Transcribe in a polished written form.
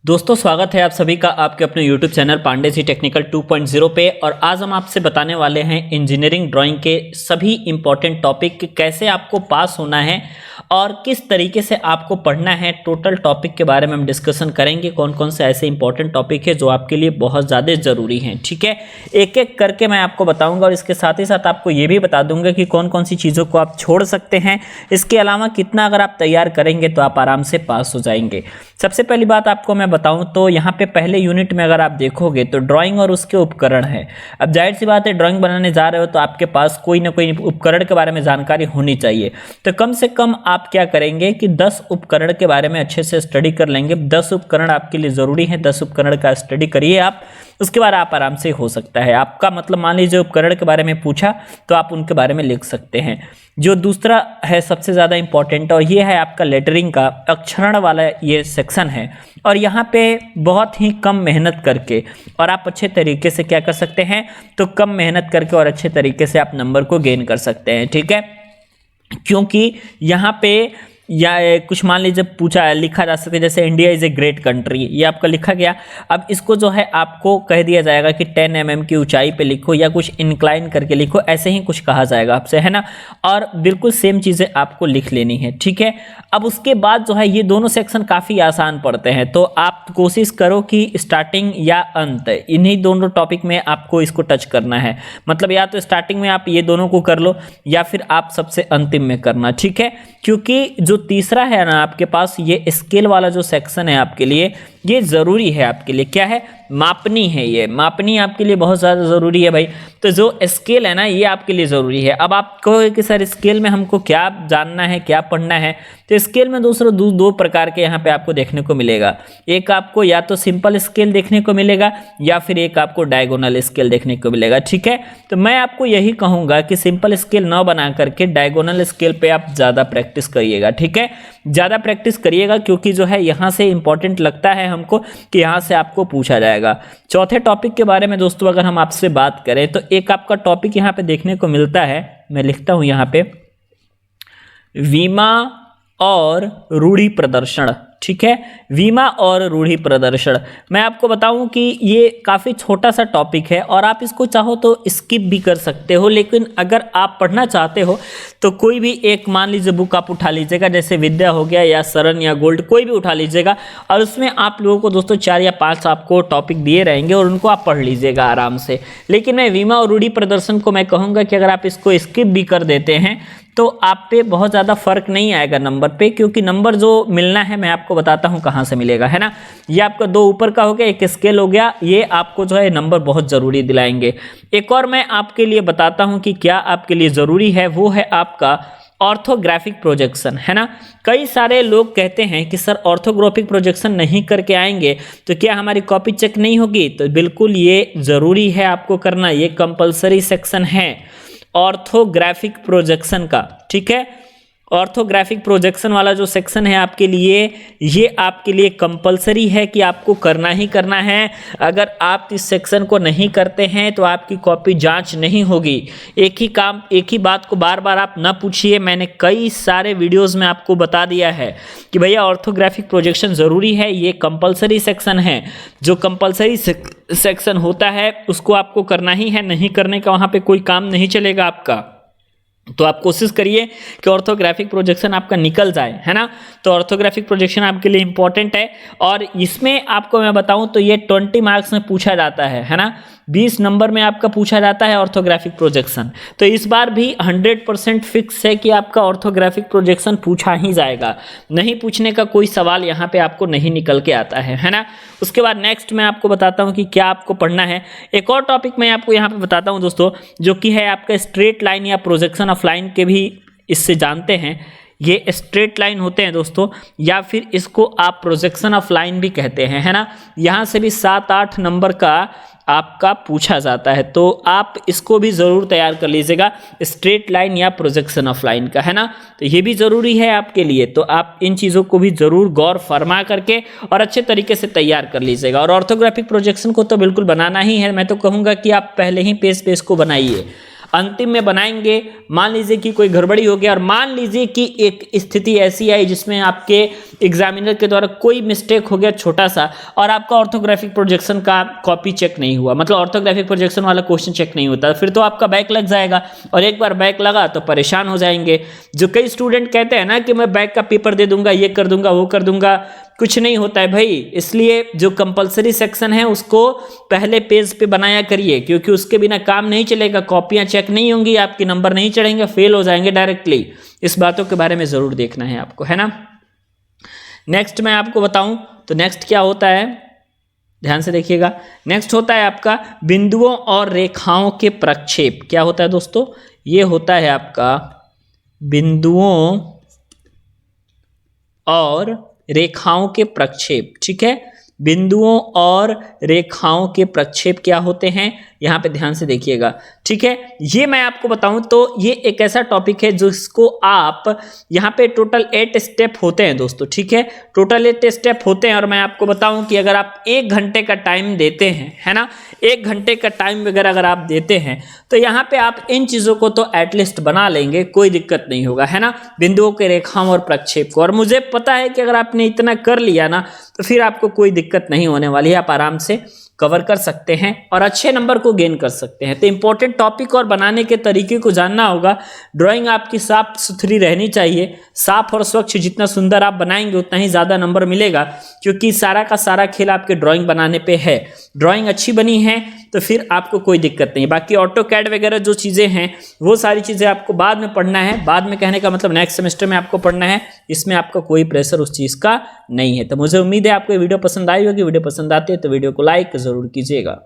दोस्तों स्वागत है आप सभी का आपके अपने YouTube channel Pandey ji technical 2.0 पे। और आज हम आपसे बताने वाले हैं इंजीनियरिंग ड्राइंग के सभी इंपॉर्टेंट टॉपिक, कैसे आपको पास होना है और किस तरीके से आपको पढ़ना है। टोटल टॉपिक के बारे में हम डिस्कशन करेंगे, कौन कौन से ऐसे इंपॉर्टेंट टॉपिक है जो आपके लिए बहुत ज़्यादा ज़रूरी हैं। ठीक है, एक एक करके मैं आपको बताऊँगा और इसके साथ ही साथ आपको ये भी बता दूँगा कि कौन कौन सी चीज़ों को आप छोड़ सकते हैं। इसके अलावा कितना अगर आप तैयार करेंगे तो आप आराम से पास हो जाएंगे। सबसे पहली बात आपको मैं बताऊं तो यहाँ पे पहले यूनिट में अगर आप देखोगे तो ड्राइंग और उसके उपकरण है। अब जाहिर सी बात है, ड्राइंग बनाने जा रहे हो तो आपके पास कोई ना कोई उपकरण के बारे में जानकारी होनी चाहिए। तो कम से कम आप क्या करेंगे कि 10 उपकरण के बारे में अच्छे से स्टडी कर लेंगे। 10 उपकरण आपके लिए ज़रूरी है, 10 उपकरण का स्टडी करिए आप, उसके बाद आप आराम से हो सकता है आपका मतलब मान लीजिए उपकरण के बारे में पूछा तो आप उनके बारे में लिख सकते हैं। जो दूसरा है सबसे ज़्यादा इंपॉर्टेंट और ये है आपका लेटरिंग का अक्षरण वाला ये सेक्शन है। और यहाँ पे बहुत ही कम मेहनत करके और आप अच्छे तरीके से क्या कर सकते हैं, तो कम मेहनत करके और अच्छे तरीके से आप नंबर को गेन कर सकते हैं। ठीक है, क्योंकि यहाँ पे या कुछ मान लीजिए पूछा लिखा जा सकता है जैसे India is a great country, ये आपका लिखा गया। अब इसको जो है आपको कह दिया जाएगा कि 10 mm की ऊंचाई पे लिखो या कुछ इंक्लाइन करके लिखो, ऐसे ही कुछ कहा जाएगा आपसे, है ना। और बिल्कुल सेम चीज़ें आपको लिख लेनी है। ठीक है, अब उसके बाद जो है ये दोनों सेक्शन काफ़ी आसान पड़ते हैं, तो आप कोशिश करो कि स्टार्टिंग या अंत इन्हीं दोनों टॉपिक में आपको इसको टच करना है। मतलब या तो स्टार्टिंग में आप ये दोनों को कर लो या फिर आप सबसे अंतिम में करना। ठीक है, क्योंकि जो तीसरा है ना आपके पास ये स्केल वाला जो सेक्शन है आपके लिए ये ज़रूरी है। आपके लिए क्या है, मापनी है, ये मापनी आपके लिए बहुत ज़्यादा ज़रूरी है भाई। तो जो स्केल है ना ये आपके लिए ज़रूरी है। अब आप कहोगे कि सर स्केल में हमको क्या जानना है, क्या पढ़ना है, तो स्केल में दूसरों दो प्रकार के यहाँ पे आपको देखने को मिलेगा। एक आपको या तो सिंपल स्केल देखने को मिलेगा या फिर एक आपको डायगोनल स्केल देखने को मिलेगा। ठीक है, तो मैं आपको यही कहूँगा कि सिंपल स्केल ना बना करके डायगोनल स्केल पे आप ज़्यादा प्रैक्टिस करिएगा। ठीक है, ज़्यादा प्रैक्टिस करिएगा क्योंकि जो है यहाँ से इंपॉर्टेंट लगता है हमको कि यहाँ से आपको पूछा जाएगा। चौथे टॉपिक के बारे में दोस्तों अगर हम आपसे बात करें तो एक आपका टॉपिक यहाँ पे देखने को मिलता है, मैं लिखता हूँ यहाँ पे, वीमा और रूढ़ि प्रदर्शन। ठीक है, वीमा और रूढ़ि प्रदर्शन। मैं आपको बताऊं कि ये काफ़ी छोटा सा टॉपिक है और आप इसको चाहो तो स्किप भी कर सकते हो, लेकिन अगर आप पढ़ना चाहते हो तो कोई भी एक मान लीजिए बुक आप उठा लीजिएगा, जैसे विद्या हो गया या सरन या गोल्ड, कोई भी उठा लीजिएगा और उसमें आप लोगों को दोस्तों 4 या 5 आपको टॉपिक दिए रहेंगे और उनको आप पढ़ लीजिएगा आराम से। लेकिन मैं वीमा और रूढ़ि प्रदर्शन को मैं कहूँगा कि अगर आप इसको स्किप भी कर देते हैं तो आप पे बहुत ज़्यादा फर्क नहीं आएगा नंबर पे, क्योंकि नंबर जो मिलना है मैं आपको बताता हूँ कहाँ से मिलेगा, है ना। ये आपका 2 ऊपर का हो गया, एक स्केल हो गया, ये आपको जो है नंबर बहुत ज़रूरी दिलाएंगे। एक और मैं आपके लिए बताता हूँ कि क्या आपके लिए ज़रूरी है, वो है आपका ऑर्थोग्राफिक प्रोजेक्शन, है ना। कई सारे लोग कहते हैं कि सर ऑर्थोग्राफिक प्रोजेक्शन नहीं करके आएंगे तो क्या हमारी कॉपी चेक नहीं होगी, तो बिल्कुल ये ज़रूरी है आपको करना, ये कंपलसरी सेक्शन है ऑर्थोग्राफिक प्रोजेक्शन का। ठीक है, ऑर्थोग्राफिक प्रोजेक्शन वाला जो सेक्शन है आपके लिए, ये आपके लिए कंपलसरी है कि आपको करना ही करना है। अगर आप इस सेक्शन को नहीं करते हैं तो आपकी कॉपी जांच नहीं होगी। एक ही बात को बार बार आप ना पूछिए, मैंने कई सारे वीडियोस में आपको बता दिया है कि भैया ऑर्थोग्राफिक प्रोजेक्शन ज़रूरी है, ये कंपलसरी सेक्शन है। जो कंपलसरी सेक्शन होता है उसको आपको करना ही है, नहीं करने का वहाँ पे कोई काम नहीं चलेगा आपका। तो आप कोशिश करिए कि ऑर्थोग्राफिक प्रोजेक्शन आपका निकल जाए, है ना। तो ऑर्थोग्राफिक प्रोजेक्शन आपके लिए इंपॉर्टेंट है और इसमें आपको मैं बताऊं तो ये 20 मार्क्स में पूछा जाता है ना। 20 नंबर में आपका पूछा जाता है ऑर्थोग्राफिक प्रोजेक्शन। तो इस बार भी 100% फिक्स है कि आपका ऑर्थोग्राफिक प्रोजेक्शन पूछा ही जाएगा, नहीं पूछने का कोई सवाल यहाँ पे आपको नहीं निकल के आता है ना। उसके बाद नेक्स्ट मैं आपको बताता हूँ कि क्या आपको पढ़ना है। एक और टॉपिक मैं आपको यहाँ पे बताता हूँ दोस्तों, जो कि है आपका स्ट्रेट लाइन या प्रोजेक्शन ऑफ लाइन के भी इससे जानते हैं। ये स्ट्रेट लाइन होते हैं दोस्तों, या फिर इसको आप प्रोजेक्शन ऑफ लाइन भी कहते हैं, है ना। यहाँ से भी 7-8 नंबर का आपका पूछा जाता है, तो आप इसको भी ज़रूर तैयार कर लीजिएगा, स्ट्रेट लाइन या प्रोजेक्शन ऑफ लाइन का, है ना। तो ये भी ज़रूरी है आपके लिए, तो आप इन चीज़ों को भी ज़रूर गौर फरमा करके और अच्छे तरीके से तैयार कर लीजिएगा। और ऑर्थोग्राफिक प्रोजेक्शन को तो बिल्कुल बनाना ही है, मैं तो कहूँगा कि आप पहले ही पेज को बनाइए। अंतिम में बनाएंगे, मान लीजिए कि कोई गड़बड़ी हो गया और मान लीजिए कि एक स्थिति ऐसी आई जिसमें आपके एग्जामिनर के द्वारा कोई मिस्टेक हो गया छोटा सा और आपका ऑर्थोग्राफिक प्रोजेक्शन का कॉपी चेक नहीं हुआ, मतलब ऑर्थोग्राफिक प्रोजेक्शन वाला क्वेश्चन चेक नहीं होता, फिर तो आपका बैक लग जाएगा और एक बार बैक लगा तो परेशान हो जाएंगे। जो कई स्टूडेंट कहते हैं ना कि मैं बैक का पेपर दे दूंगा, ये कर दूंगा, वो कर दूंगा, कुछ नहीं होता है भाई। इसलिए जो कंपलसरी सेक्शन है उसको पहले पेज पे बनाया करिए, क्योंकि उसके बिना काम नहीं चलेगा, कॉपियां चेक नहीं होंगी, आपके नंबर नहीं चढ़ेंगे, फेल हो जाएंगे डायरेक्टली। इस बातों के बारे में जरूर देखना है आपको, है ना। नेक्स्ट मैं आपको बताऊं तो नेक्स्ट क्या होता है, ध्यान से देखिएगा। नेक्स्ट होता है आपका बिंदुओं और रेखाओं के प्रक्षेप। क्या होता है दोस्तों, ये होता है आपका बिंदुओं और रेखाओं के प्रक्षेप। ठीक है, बिंदुओं और रेखाओं के प्रक्षेप क्या होते हैं, यहां पे ध्यान से देखिएगा। ठीक है, ये मैं आपको बताऊं तो ये एक ऐसा टॉपिक है जिसको आप यहां पे टोटल 8 स्टेप होते हैं दोस्तों। ठीक है, टोटल 8 स्टेप होते हैं और मैं आपको बताऊं कि अगर आप 1 घंटे का टाइम देते हैं, है ना, 1 घंटे का टाइम वगैरह अगर आप देते हैं तो यहाँ पे आप इन चीजों को तो एटलीस्ट बना लेंगे, कोई दिक्कत नहीं होगा, है ना, बिंदुओं के रेखाओं और प्रक्षेप को। और मुझे पता है कि अगर आपने इतना कर लिया ना तो फिर आपको कोई दिक्कत नहीं होने वाली है, आप आराम से कवर कर सकते हैं और अच्छे नंबर को गेन कर सकते हैं। तो इंपॉर्टेंट टॉपिक और बनाने के तरीके को जानना होगा। ड्राइंग आपकी साफ सुथरी रहनी चाहिए, साफ और स्वच्छ, जितना सुंदर आप बनाएंगे उतना ही ज़्यादा नंबर मिलेगा, क्योंकि सारा का सारा खेल आपके ड्राइंग बनाने पे है। ड्राइंग अच्छी बनी है तो फिर आपको कोई दिक्कत नहीं। बाकी ऑटो कैड वगैरह जो चीज़ें हैं वो सारी चीज़ें आपको बाद में पढ़ना है, बाद में कहने का मतलब नेक्स्ट सेमेस्टर में आपको पढ़ना है, इसमें आपका कोई प्रेशर उस चीज़ का नहीं है। तो मुझे उम्मीद है आपको ये वीडियो पसंद आई होगी। वीडियो पसंद आती है तो वीडियो को लाइक ज़रूर कीजिएगा।